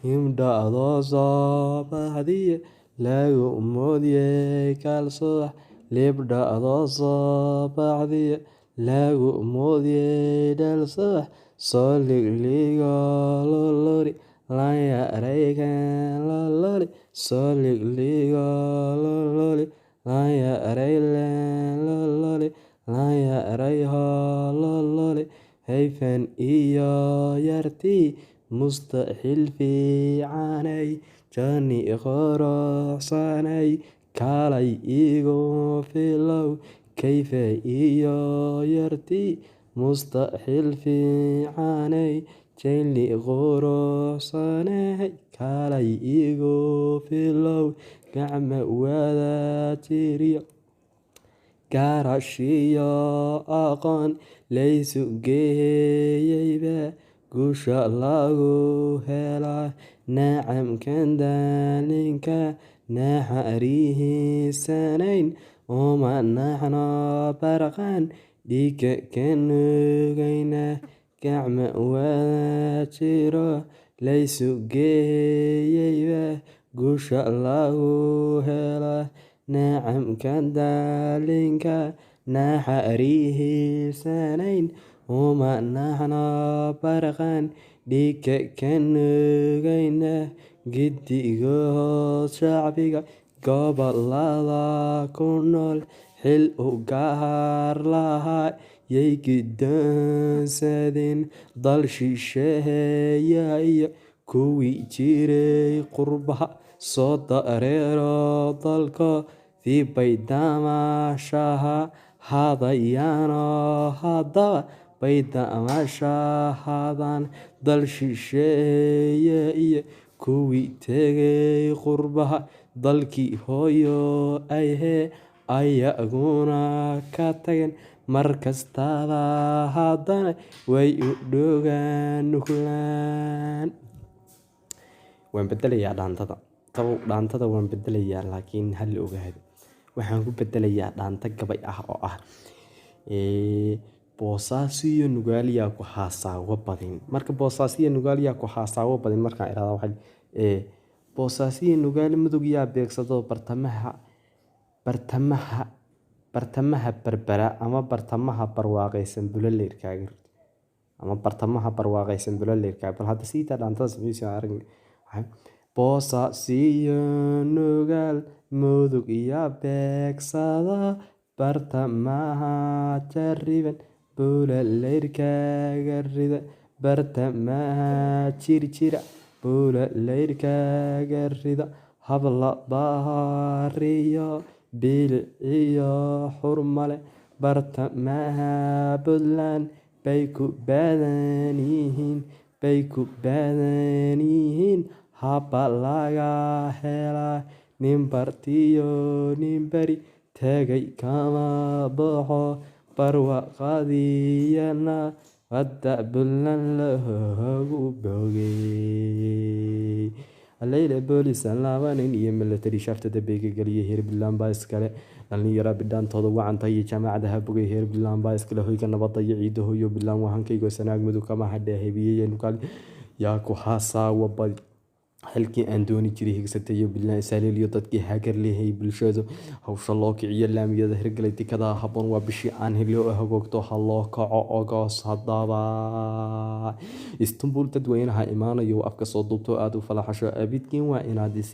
himdhado soo baxdiye lagu moodiyey kalsox libdhado soo baxdiye lagu moodiyey dhalsox soo ligligo lolori laya areykan lololi soo ligligo lololi laya areylen lololi laya areyho lololi hayfan iyo yartii mustaxil fiicanay jani qoroxsanay kaalay igu filow kayfe iyo yartii mustaxil fiicanay jani qoroxsanay kaalay igu filow gacma wada tiriyo garashiyo aqoon laysu geeyeyba guusha lagu helaa nacamkan daalinka naxariisanayn uma naxno barqaan dhiiga ka nugayna gacma wada jiro laysu geeyeyba guusha lagu helaa nacamkan daalinka naxariisanayn uma naxno barqaan dhiiga ka nugayna giddigood shacbiga gobolada ku nool xil u gaar lahaa yay giddoonsadeen dal shisheeya iyo kuwii jiray qurbaha soo dareero dalkoodii bay damashaha hadayaano haddaba bay damashahadan dal shisheeye iyo kuwii tegay qurbaha dalkii hooyo ayhee ayaguna ka tageen mar kastaba haddana way u dhogaan nuglaan. Waan bedelayaa dhaantada waan bedelayaa laakiin hal ogaado waxaan ku bedelayaa dhaanta gabay ah oo ah boosaasiyo nugaaliyaa ku haasaawo badin marka boosaasiyo nugaaliyaa ku haasaawo badin markaan iraahdo waxay boosaasiyo nugaali mudug yaa beegsado bartamaha berbera ama bartamaha barwaaqaysan bulalleerkaaga ama bartamaha barwaaqaysan bulalleerkaaga bal hadda siitaa dhaantada samaysi arag boosaasiyo nugaal mudug yaa beegsada bartamaha jarriban bulalleerkaaga rida bartamaha jirjira bulalleerkaaga rida habla bahariyo bilciyo xurmale bartamaha puntland bay ku badan yihiin haba laga helaa nin bartiyo nin beri tegay kama baxo barwaqadiyana hadda puntland lagu bogey aleyla boolis aan laabanin iyo milatari shaftada beega geliyay heer puntland baa iskale dhalinyara bidhaantooda wacanta iyo jaamacada habogay heer puntland baa iskale hoyga nabadda iyo ciida hoyo puntland wahankaygo sanaag mudug kama hadhee hebiyey nukaal yaa ku haasaawo badi halkii aan dooni jiray higsatayo puntland saaleliyo dadkii hagar leehay bulshadu hawsha loo kiciyo laamiyada hirgalay tikada habboon waa bishii aan helyo hagoogto ha loo kaco ogos haddaba istanbul dadweynaha imaanayo afka soo duubto aada u falaxasho abidkiin waa inaad is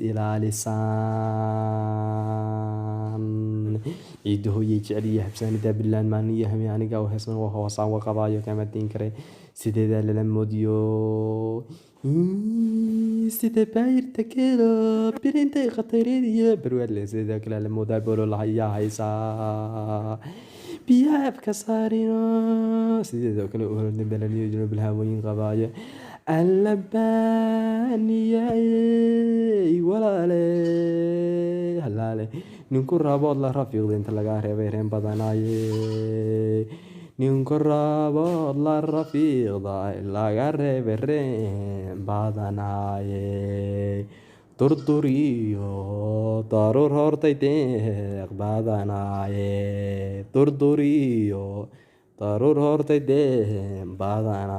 ilaalisaan ciida hooyay jeceliya habsaanida puntland maaniyo hami aniga oo heesman waa hoosaan wa qabaayo kama diin kare sideedaa lala moodiyo sida baayirta keelo birintay khatareediyo barwaadle sidoo kale la moodaa boolo lahayaa haysaa biyaha afka saarino sidoo kale uhorodna balaniyo junubul hawooyin qabaayo allabaaniyay walaale halaale ninku raabood la rafiiqda inta lagaa reebay reen badanaaye ninku raabood la rafiiqda laga reebay reen badanaaye durduriyo daruur hortay deeq badanaaye durduriyo daruur hortay dee baadana